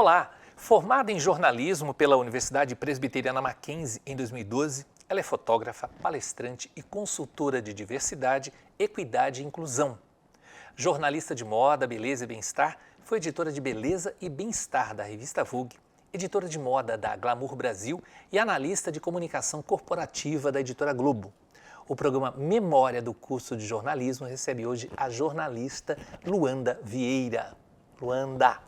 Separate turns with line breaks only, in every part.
Olá! Formada em jornalismo pela Universidade Presbiteriana Mackenzie em 2012, ela é fotógrafa, palestrante e consultora de diversidade, equidade e inclusão. Jornalista de moda, beleza e bem-estar, foi editora de beleza e bem-estar da revista Vogue, editora de moda da Glamour Brasil e analista de comunicação corporativa da editora Globo. O programa Memória do curso de jornalismo recebe hoje a jornalista Luanda Vieira. Luanda!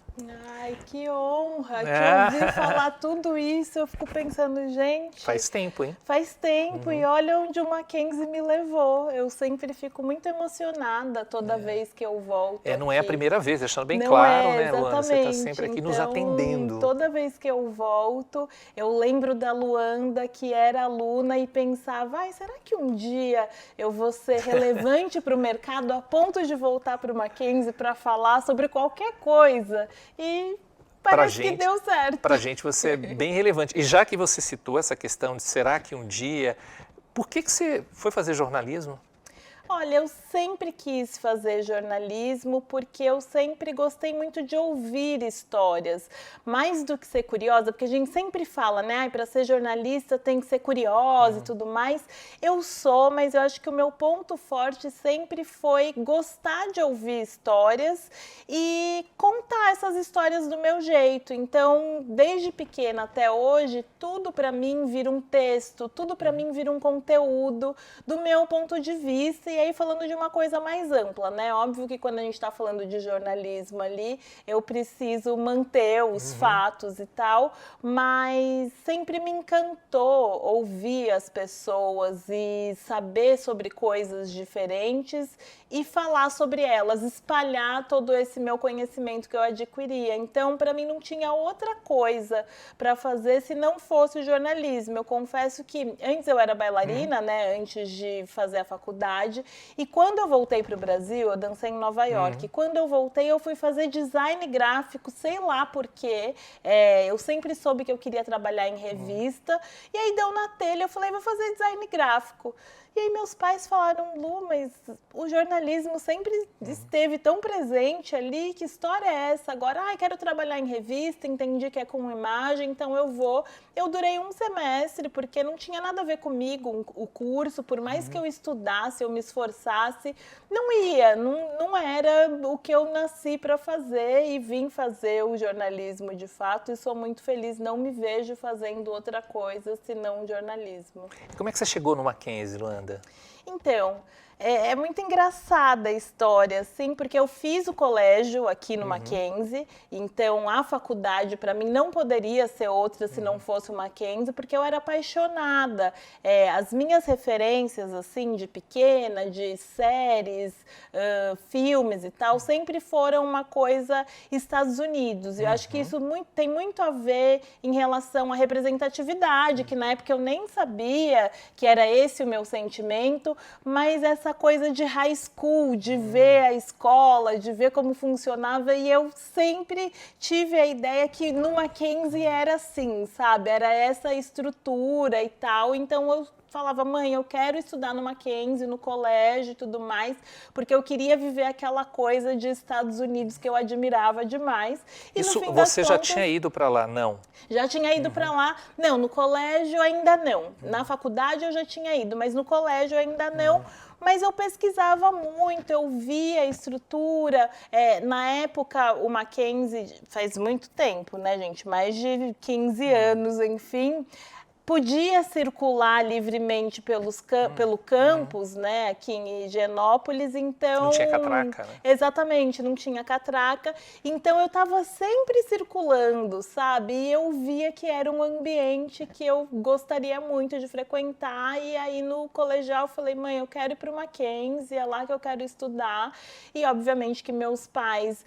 Ai, que honra que ouvir falar tudo isso. Eu fico pensando, gente...
Faz tempo, hein?
Faz tempo, e olha onde o Mackenzie me levou. Eu sempre fico muito emocionada toda vez que eu volto
não
aqui.
é a primeira vez, deixando bem
Não
claro,
é,
né, Luanda? Você está sempre aqui nos
então,
atendendo.
Toda vez que eu volto, eu lembro da Luanda, que era aluna, e pensava, será que um dia eu vou ser relevante para o mercado a ponto de voltar para o Mackenzie para falar sobre qualquer coisa? E parece que deu certo.
Para a gente você é bem relevante. E já que você citou essa questão de será que um dia... Por que você foi fazer jornalismo?
Olha, eu sempre quis fazer jornalismo porque eu sempre gostei muito de ouvir histórias. Mais do que ser curiosa, porque a gente sempre fala, né? Para ser jornalista tem que ser curiosa e tudo mais. Eu sou, mas eu acho que o meu ponto forte sempre foi gostar de ouvir histórias e contar essas histórias do meu jeito. Então, desde pequena até hoje, tudo para mim vira um texto, tudo para mim vira um conteúdo do meu ponto de vista. E aí, falando de uma coisa mais ampla, né? Óbvio que quando a gente está falando de jornalismo ali, eu preciso manter os fatos e tal, mas sempre me encantou ouvir as pessoas e saber sobre coisas diferentes e falar sobre elas, espalhar todo esse meu conhecimento que eu adquiria. Então, para mim, não tinha outra coisa para fazer se não fosse o jornalismo. Eu confesso que antes eu era bailarina, né? Antes de fazer a faculdade. E quando eu voltei para o Brasil, eu dancei em Nova York. Quando eu voltei, eu fui fazer design gráfico, sei lá por quê. Eu sempre soube que eu queria trabalhar em revista. E aí deu na telha, eu falei, vou fazer design gráfico. E aí meus pais falaram, Lu, mas o jornalismo sempre esteve tão presente ali, que história é essa? Agora, quero trabalhar em revista, entendi que é com imagem, então eu vou. Eu durei um semestre, porque não tinha nada a ver comigo o curso, por mais que eu estudasse, eu me esforçasse, não era o que eu nasci para fazer e vim fazer o jornalismo de fato, e sou muito feliz, não me vejo fazendo outra coisa senão jornalismo.
Como é que você chegou no Mackenzie, Luanda?
Então, é muito engraçada a história, assim, porque eu fiz o colégio aqui no Mackenzie, então a faculdade para mim não poderia ser outra se não fosse o Mackenzie, porque eu era apaixonada. As minhas referências, assim, de pequena, de séries, filmes e tal, sempre foram uma coisa Estados Unidos. Eu acho que isso tem muito a ver em relação à representatividade, que na época eu nem sabia que era esse o meu sentimento, mas essa coisa de high school, de ver a escola, de ver como funcionava, e eu sempre tive a ideia que no Mackenzie era assim, sabe? Era essa estrutura e tal, então eu falava, mãe, eu quero estudar no Mackenzie, no colégio e tudo mais, porque eu queria viver aquela coisa de Estados Unidos que eu admirava demais. E
isso,
no fim
você
das
já
contas,
tinha ido para lá, não?
Já tinha ido para lá. Não, no colégio ainda não. Na faculdade eu já tinha ido, mas no colégio ainda não. Mas eu pesquisava muito, eu via a estrutura. Na época, o Mackenzie, faz muito tempo, né, gente? Mais de 15 anos, enfim. Podia circular livremente pelo campus, né, aqui em Higienópolis, então...
Não tinha catraca, né?
Exatamente, não tinha catraca. Então, eu estava sempre circulando, sabe? E eu via que era um ambiente que eu gostaria muito de frequentar. E aí, no colegial, eu falei, mãe, eu quero ir para o Mackenzie, é lá que eu quero estudar. E, obviamente, que meus pais...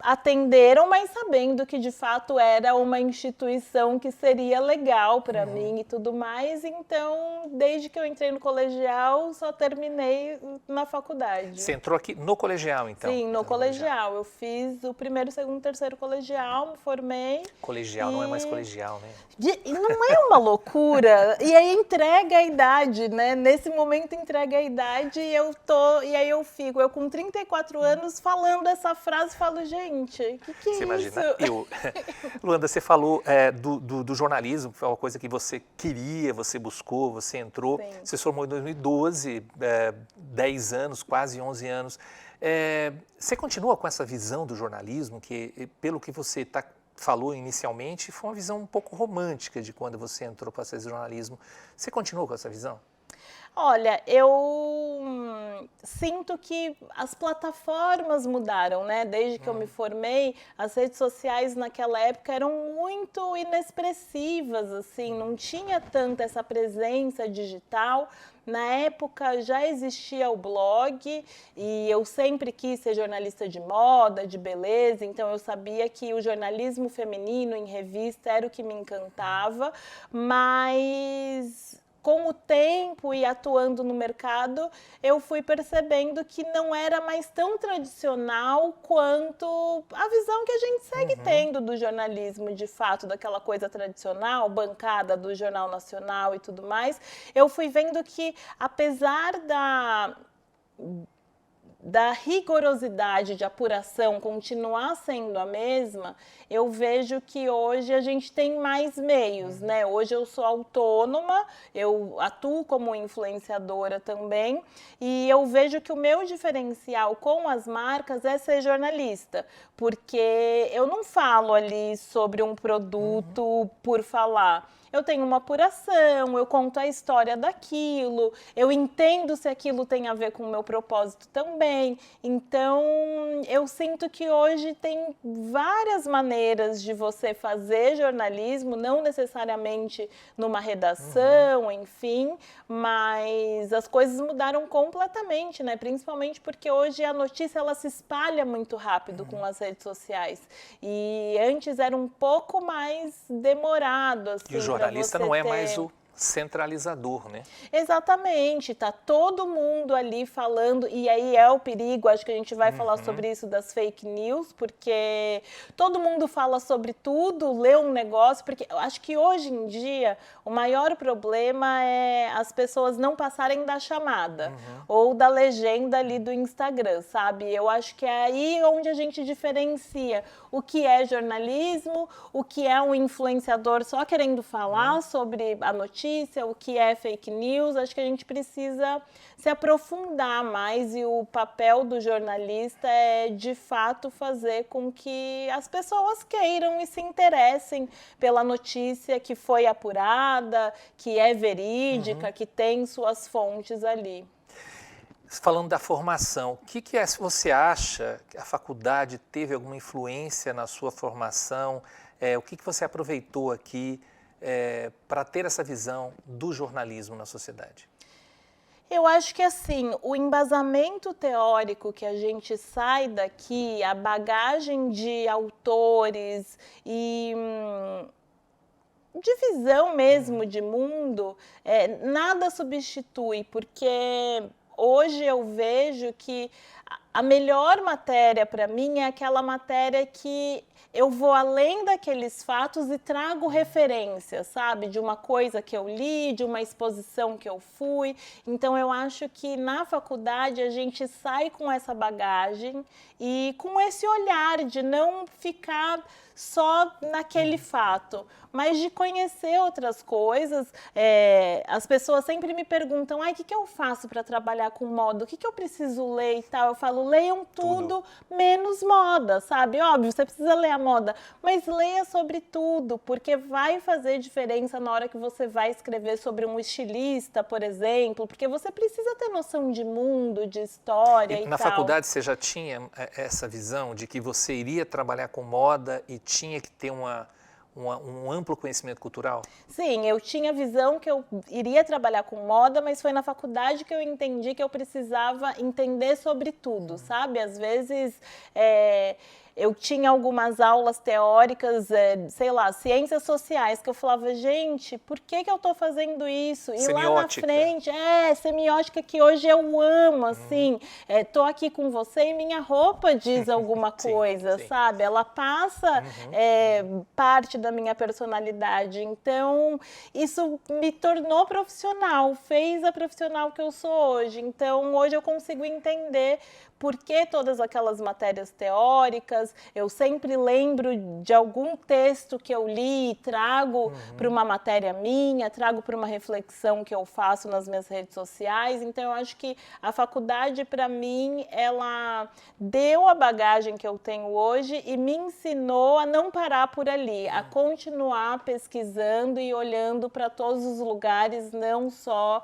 atenderam, mas sabendo que de fato era uma instituição que seria legal para mim e tudo mais. Então, desde que eu entrei no colegial, só terminei na faculdade.
Você entrou aqui no colegial, então?
Sim, no colegial. Eu fiz o primeiro, segundo, terceiro colegial, me formei.
Colegial não é mais colegial, né?
Não é uma loucura? E aí entrega a idade, né? Nesse momento entrega a idade e aí eu fico, eu com 34 anos falando essa frase, falo, gente, gente, o que é
Você imagina,
isso?
Luanda, você falou do jornalismo, foi uma coisa que você queria, você buscou, você entrou,
Sim.
você se formou em 2012, 10 anos, quase 11 anos. Você continua com essa visão do jornalismo, que pelo que você falou inicialmente, foi uma visão um pouco romântica de quando você entrou para fazer jornalismo. Você continua com essa visão?
Olha, eu sinto que as plataformas mudaram, né? Desde que eu me formei, as redes sociais naquela época eram muito inexpressivas, assim, não tinha tanta essa presença digital. Na época já existia o blog e eu sempre quis ser jornalista de moda, de beleza, então eu sabia que o jornalismo feminino em revista era o que me encantava, mas com o tempo e atuando no mercado, eu fui percebendo que não era mais tão tradicional quanto a visão que a gente segue tendo do jornalismo, de fato, daquela coisa tradicional, bancada do Jornal Nacional e tudo mais. Eu fui vendo que, apesar da rigorosidade de apuração continuar sendo a mesma, eu vejo que hoje a gente tem mais meios, né? Hoje eu sou autônoma, eu atuo como influenciadora também, e eu vejo que o meu diferencial com as marcas é ser jornalista, porque eu não falo ali sobre um produto por falar. Eu tenho uma apuração, eu conto a história daquilo, eu entendo se aquilo tem a ver com o meu propósito também. Então, eu sinto que hoje tem várias maneiras de você fazer jornalismo, não necessariamente numa redação, enfim, mas as coisas mudaram completamente, né? Principalmente porque hoje a notícia ela se espalha muito rápido com as redes sociais. E antes era um pouco mais demorado, assim.
E o jornalista não é mais o centralizador, né?
Exatamente, tá todo mundo ali falando, e aí é o perigo, acho que a gente vai falar sobre isso das fake news, porque todo mundo fala sobre tudo, lê um negócio, porque eu acho que hoje em dia o maior problema é as pessoas não passarem da chamada ou da legenda ali do Instagram, sabe? Eu acho que é aí onde a gente diferencia o que é jornalismo, o que é um influenciador só querendo falar sobre a notícia, o que é fake news. Acho que a gente precisa se aprofundar mais e o papel do jornalista é, de fato, fazer com que as pessoas queiram e se interessem pela notícia que foi apurada, que é verídica, que tem suas fontes ali.
Falando da formação, o que você acha que a faculdade teve alguma influência na sua formação? O que você aproveitou aqui para ter essa visão do jornalismo na sociedade?
Eu acho que, assim, o embasamento teórico que a gente sai daqui, a bagagem de autores e de visão mesmo de mundo, nada substitui, porque hoje eu vejo que a melhor matéria para mim é aquela matéria que eu vou além daqueles fatos e trago referências, sabe? De uma coisa que eu li, de uma exposição que eu fui. Então, eu acho que na faculdade a gente sai com essa bagagem e com esse olhar de não ficar só naquele fato, mas de conhecer outras coisas. As pessoas sempre me perguntam, o que eu faço para trabalhar com moda? O que eu preciso ler e tal? Eu falo, leiam tudo menos moda, sabe? Óbvio, você precisa ler a moda, mas leia sobre tudo, porque vai fazer diferença na hora que você vai escrever sobre um estilista, por exemplo, porque você precisa ter noção de mundo, de história e
na
tal.
faculdade você já tinha essa visão de que você iria trabalhar com moda e tinha que ter um amplo conhecimento cultural?
Sim, eu tinha a visão que eu iria trabalhar com moda, mas foi na faculdade que eu entendi que eu precisava entender sobre tudo, sabe? Às vezes eu tinha algumas aulas teóricas, sei lá, ciências sociais, que eu falava, gente, por que eu estou fazendo isso? E
semiótica.
Lá na frente, semiótica que hoje eu amo, assim, tô aqui com você e minha roupa diz alguma coisa,
sim.
sabe? Ela passa parte da minha personalidade. Então, isso me tornou profissional, fez a profissional que eu sou hoje. Então, hoje eu consigo entender por que todas aquelas matérias teóricas, eu sempre lembro de algum texto que eu li e trago para uma matéria minha, trago para uma reflexão que eu faço nas minhas redes sociais. Então, eu acho que a faculdade, para mim, ela deu a bagagem que eu tenho hoje e me ensinou a não parar por ali, a continuar pesquisando e olhando para todos os lugares, não só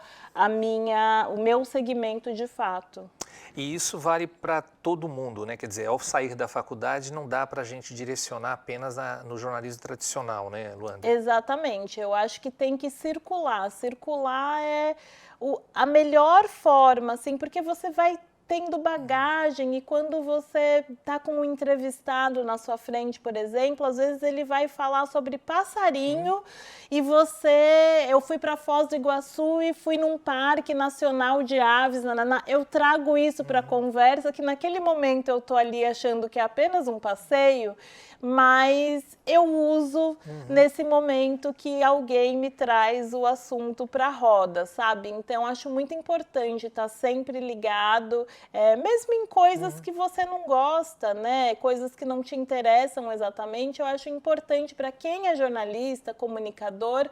o meu segmento de fato.
E isso vale para todo mundo, né? Quer dizer, ao sair da faculdade não dá para a gente direcionar apenas no jornalismo tradicional, né, Luanda?
Exatamente, eu acho que tem que circular. Circular é a melhor forma, assim, porque você vai tendo bagagem e quando você está com um entrevistado na sua frente, por exemplo, às vezes ele vai falar sobre passarinho e eu fui para Foz do Iguaçu e fui num parque nacional de aves, eu trago isso para a conversa, que naquele momento eu estou ali achando que é apenas um passeio, mas eu uso nesse momento que alguém me traz o assunto para a roda, sabe? Então, acho muito importante estar sempre ligado, mesmo em coisas que você não gosta, né? Coisas que não te interessam exatamente, eu acho importante para quem é jornalista, comunicador,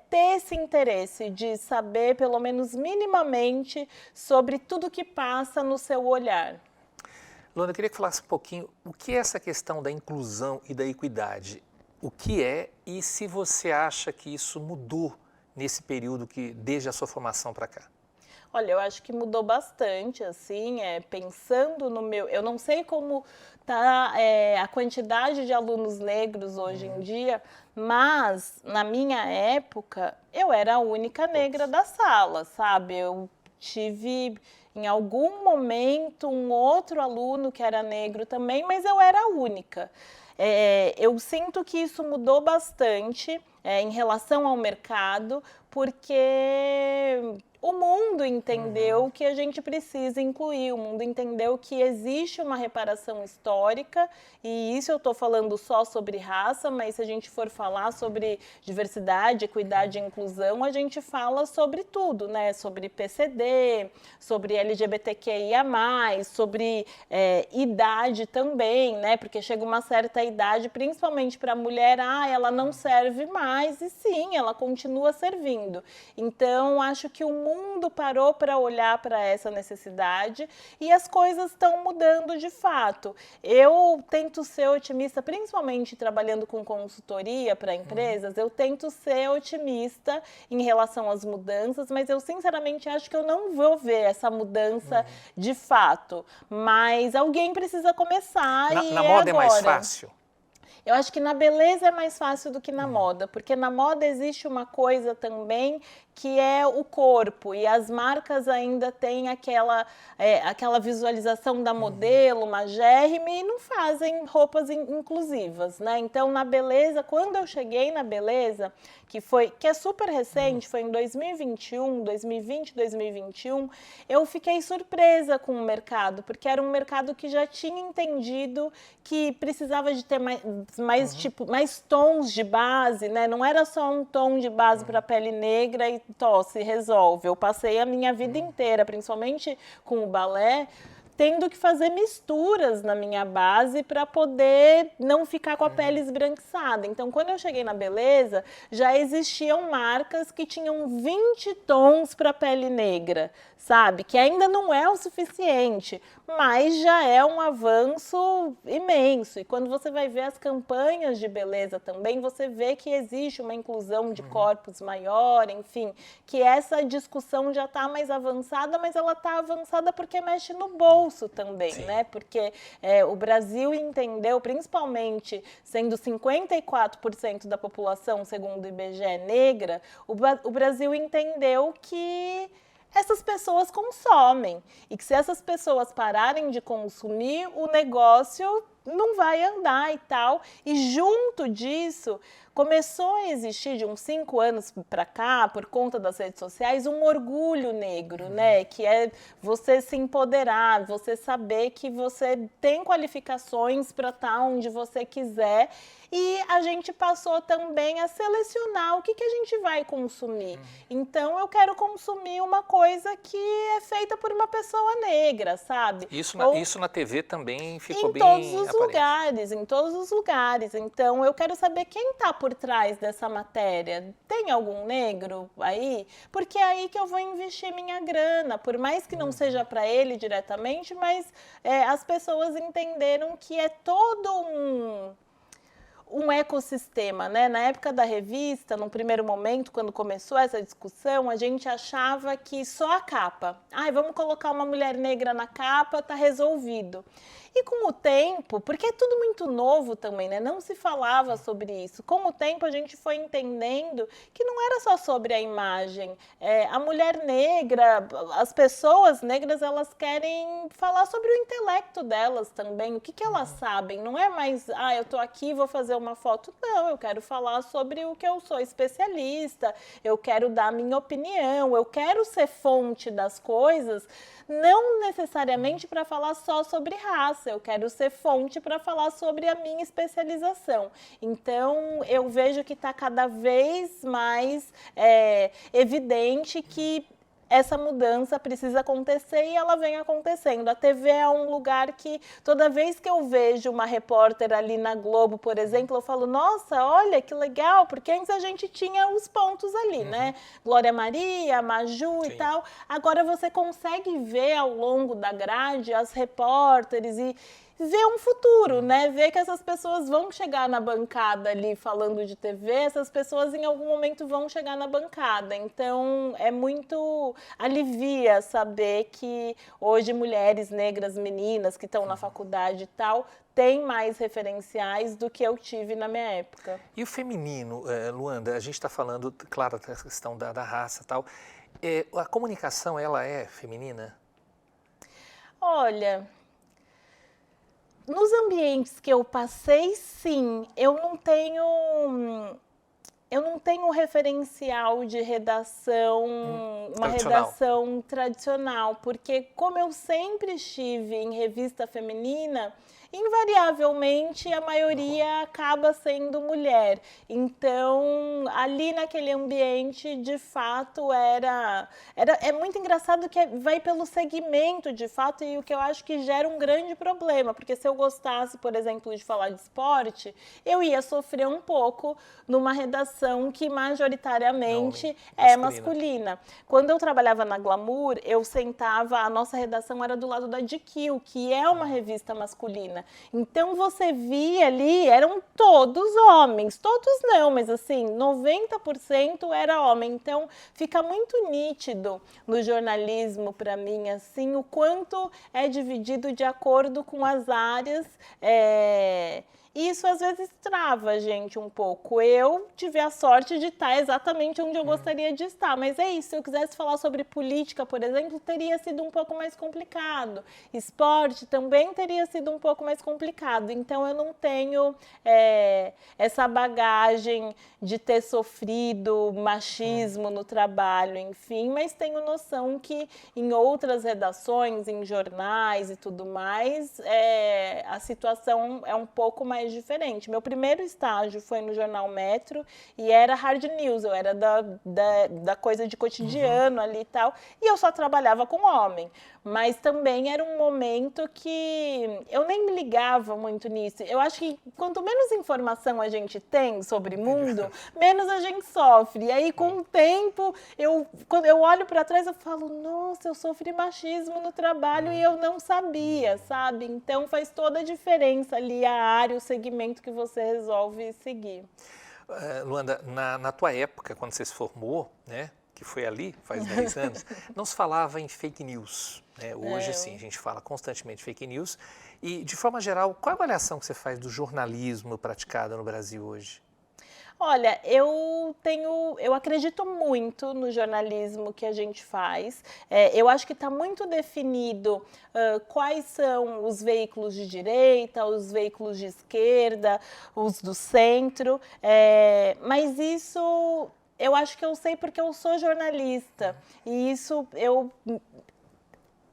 ter esse interesse de saber, pelo menos minimamente, sobre tudo que passa no seu olhar.
Luanda, eu queria que falasse um pouquinho o que é essa questão da inclusão e da equidade. O que é e se você acha que isso mudou nesse período desde a sua formação para cá?
Olha, eu acho que mudou bastante, assim, pensando no meu... Eu não sei como está a quantidade de alunos negros hoje em dia, mas na minha época eu era a única negra da sala, sabe? Eu tive... Em algum momento, um outro aluno que era negro também, mas eu era a única. Eu sinto que isso mudou bastante em relação ao mercado, porque o mundo entendeu que a gente precisa incluir, o mundo entendeu que existe uma reparação histórica, e isso eu estou falando só sobre raça, mas se a gente for falar sobre diversidade, equidade e inclusão, a gente fala sobre tudo, né? Sobre PCD, sobre LGBTQIA+, sobre idade também, né? Porque chega uma certa idade, principalmente para a mulher, ela não serve mais, e sim, ela continua servindo. Então, acho que o mundo parou para olhar para essa necessidade e as coisas estão mudando de fato. Eu tento ser otimista, principalmente trabalhando com consultoria para empresas, eu tento ser otimista em relação às mudanças, mas eu sinceramente acho que eu não vou ver essa mudança de fato. Mas alguém precisa começar
Na moda
agora.
É mais fácil?
Eu acho que na beleza é mais fácil do que na moda, porque na moda existe uma coisa também que é o corpo, e as marcas ainda têm aquela visualização da modelo, magérrime, e não fazem roupas inclusivas, né? Então, na beleza, quando eu cheguei na beleza, que é super recente, foi em 2021, 2020, 2021, eu fiquei surpresa com o mercado, porque era um mercado que já tinha entendido que precisava de ter mais tons de base, né? Não era só um tom de base para a pele negra e se resolve. Eu passei a minha vida inteira, principalmente com o balé, tendo que fazer misturas na minha base para poder não ficar com a pele esbranquiçada. Então, quando eu cheguei na beleza, já existiam marcas que tinham 20 tons para pele negra, sabe? Que ainda não é o suficiente, mas já é um avanço imenso. E quando você vai ver as campanhas de beleza também, você vê que existe uma inclusão de corpos maior, enfim, que essa discussão já está mais avançada, mas ela está avançada porque mexe no bolso também, né? Porque o Brasil entendeu, principalmente sendo 54% da população, segundo o IBGE, negra, o Brasil entendeu que essas pessoas consomem e que se essas pessoas pararem de consumir, o negócio não vai andar e tal. E junto disso, começou a existir de uns 5 anos para cá, por conta das redes sociais, um orgulho negro, né? Que é você se empoderar, você saber que você tem qualificações para estar onde você quiser. E a gente passou também a selecionar o que a gente vai consumir. Então, eu quero consumir uma coisa que é feita por uma pessoa negra, sabe?
Isso na TV também ficou bem
Em todos os
aparente.
lugares, em todos os lugares. Então, eu quero saber quem está por trás dessa matéria. Tem algum negro aí? Porque é aí que eu vou investir minha grana. Por mais que não seja para ele diretamente, mas as pessoas entenderam que é todo um ecossistema, né? Na época da revista, no primeiro momento, quando começou essa discussão, a gente achava que só a capa. Vamos colocar uma mulher negra na capa, tá resolvido. E com o tempo, porque é tudo muito novo também, né? Não se falava sobre isso. Com o tempo, a gente foi entendendo que não era só sobre a imagem. A mulher negra, as pessoas negras, elas querem falar sobre o intelecto delas também. O que elas sabem? Não é mais, eu tô aqui, vou fazer uma foto. Não, eu quero falar sobre o que eu sou especialista, eu quero dar a minha opinião, eu quero ser fonte das coisas, não necessariamente para falar só sobre raça, eu quero ser fonte para falar sobre a minha especialização. Então, eu vejo que está cada vez mais evidente que essa mudança precisa acontecer e ela vem acontecendo. A TV é um lugar que, toda vez que eu vejo uma repórter ali na Globo, por exemplo, eu falo, nossa, olha que legal, porque antes a gente tinha os pontos ali, né? Glória Maria, Maju e tal. Agora você consegue ver ao longo da grade as repórteres e ver um futuro, né? Ver que essas pessoas vão chegar na bancada ali falando de TV, essas pessoas em algum momento vão chegar na bancada. Então, é muito alivia saber que hoje mulheres negras, meninas que estão na faculdade e tal, têm mais referenciais do que eu tive na minha época.
E o feminino, Luanda, a gente está falando, claro, da questão da raça e tal. A comunicação, ela é feminina?
Olha, nos ambientes que eu passei, sim, eu não tenho referencial de redação, uma redação tradicional, porque como eu sempre estive em revista feminina, invariavelmente a maioria acaba sendo mulher. Então, ali naquele ambiente, de fato, é muito engraçado que vai pelo segmento, de fato, e o que eu acho que gera um grande problema, porque se eu gostasse, por exemplo, de falar de esporte, eu ia sofrer um pouco numa redação que majoritariamente é masculina. Quando eu trabalhava na Glamour, eu sentava, a nossa redação era do lado da GQ, que é uma revista masculina. Então você via ali, eram todos homens, todos não, mas assim, 90% era homem. Então fica muito nítido no jornalismo para mim, assim, o quanto é dividido de acordo com as áreas. Isso às vezes trava a gente um pouco. Eu tive a sorte de estar exatamente onde eu gostaria de estar, mas é isso, se eu quisesse falar sobre política, por exemplo, teria sido um pouco mais complicado. Esporte também teria sido um pouco mais complicado. Então eu não tenho essa bagagem de ter sofrido machismo no trabalho, enfim, mas tenho noção que em outras redações, em jornais e tudo mais, a situação é um pouco mais diferente. Meu primeiro estágio foi no jornal Metro e era hard news, eu era da coisa de cotidiano ali e tal, e eu só trabalhava com homem. Mas também era um momento que eu nem me ligava muito nisso. Eu acho que quanto menos informação a gente tem sobre o mundo, menos a gente sofre. E aí, com o tempo, quando eu olho para trás, eu falo, nossa, eu sofri machismo no trabalho e eu não sabia, sabe? Então, faz toda a diferença ali a área, o segmento que você resolve seguir.
Luanda, na tua época, quando você se formou, né, que foi ali, faz 10 anos, não se falava em fake news. Né? Hoje, sim, a gente fala constantemente fake news. E, de forma geral, qual a avaliação que você faz do jornalismo praticado no Brasil hoje?
Olha, eu acredito muito no jornalismo que a gente faz. Eu acho que está muito definido quais são os veículos de direita, os veículos de esquerda, os do centro. Mas isso eu acho que eu sei porque eu sou jornalista. E isso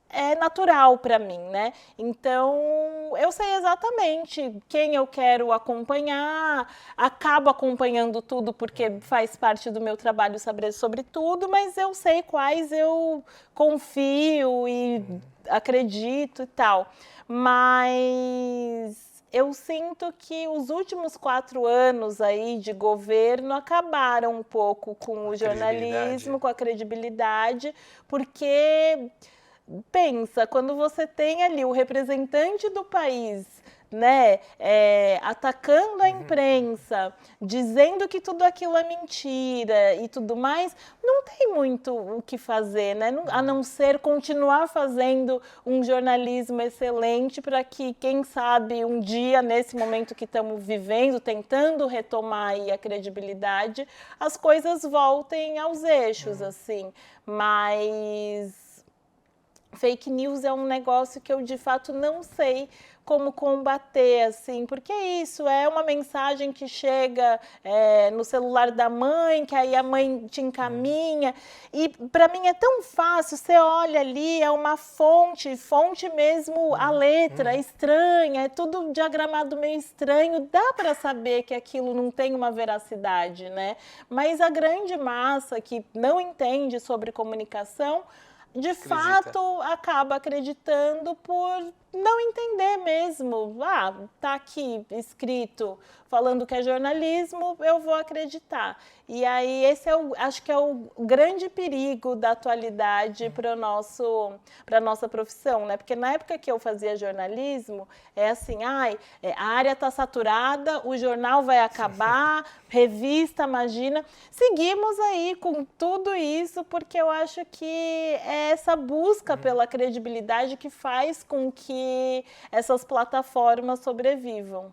é natural para mim, né? Então, eu sei exatamente quem eu quero acompanhar, acabo acompanhando tudo porque faz parte do meu trabalho saber sobre tudo, mas eu sei quais eu confio e acredito e tal. Mas eu sinto que os últimos 4 anos aí de governo acabaram um pouco com o jornalismo, com a credibilidade, porque pensa, quando você tem ali o representante do país, né, atacando a imprensa, dizendo que tudo aquilo é mentira e tudo mais, não tem muito o que fazer, né? A não ser continuar fazendo um jornalismo excelente para que, quem sabe, um dia, nesse momento que estamos vivendo, tentando retomar aí a credibilidade, as coisas voltem aos eixos, assim. Mas fake news é um negócio que eu, de fato, não sei como combater, assim, porque é isso, é uma mensagem que chega no celular da mãe, que aí a mãe te encaminha, e para mim é tão fácil, você olha ali, é uma fonte mesmo, a letra é estranha, é tudo diagramado meio estranho, dá para saber que aquilo não tem uma veracidade, né? Mas a grande massa que não entende sobre comunicação, de fato, acaba acreditando por não entender mesmo. Tá aqui escrito falando que é jornalismo, eu vou acreditar. E aí esse acho que é o grande perigo da atualidade para a nossa profissão, né? Porque na época que eu fazia jornalismo, assim, a área está saturada, o jornal vai acabar, revista, imagina. Seguimos aí com tudo isso, porque eu acho que é essa busca pela credibilidade que faz com que essas plataformas sobrevivam.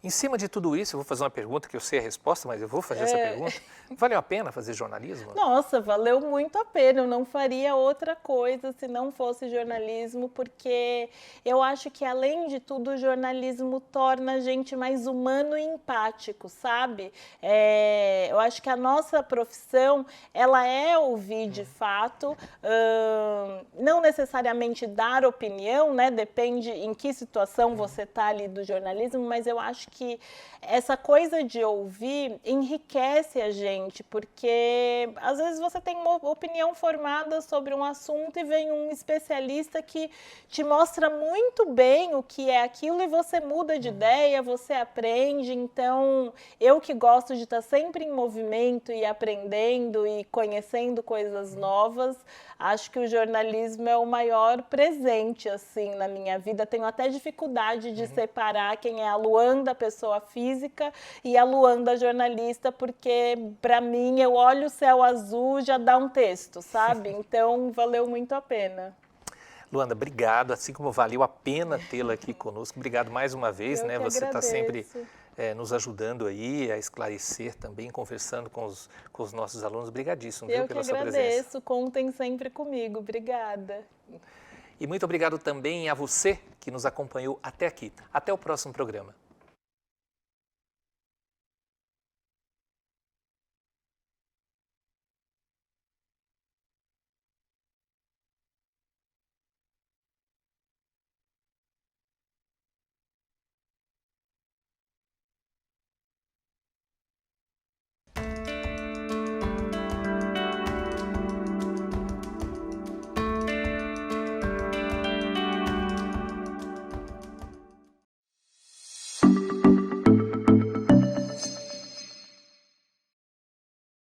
Em cima de tudo isso, eu vou fazer uma pergunta que eu sei a resposta, mas eu vou fazer essa pergunta. Valeu a pena fazer jornalismo?
Nossa, valeu muito a pena. Eu não faria outra coisa se não fosse jornalismo, porque eu acho que, além de tudo, o jornalismo torna a gente mais humano e empático, sabe? Eu acho que a nossa profissão, ela é ouvir de fato, não necessariamente dar opinião, né? Depende em que situação você está ali do jornalismo, mas eu acho que essa coisa de ouvir enriquece a gente, porque às vezes você tem uma opinião formada sobre um assunto e vem um especialista que te mostra muito bem o que é aquilo e você muda de ideia, você aprende. Então, eu que gosto de estar sempre em movimento e aprendendo e conhecendo coisas novas, acho que o jornalismo é o maior presente, assim, na minha vida. Tenho até dificuldade de separar quem é a Luanda, pessoa física, e a Luanda, jornalista, porque, para mim, eu olho o céu azul, já dá um texto, sabe? Então, valeu muito a pena.
Luanda, obrigado, assim como valeu a pena tê-la aqui conosco. Obrigado mais uma vez, né? Você está sempre nos ajudando aí a esclarecer também, conversando com os nossos alunos. Obrigadíssimo, viu, pela sua presença.
Eu que agradeço, contem sempre comigo. Obrigada.
E muito obrigado também a você que nos acompanhou até aqui. Até o próximo programa.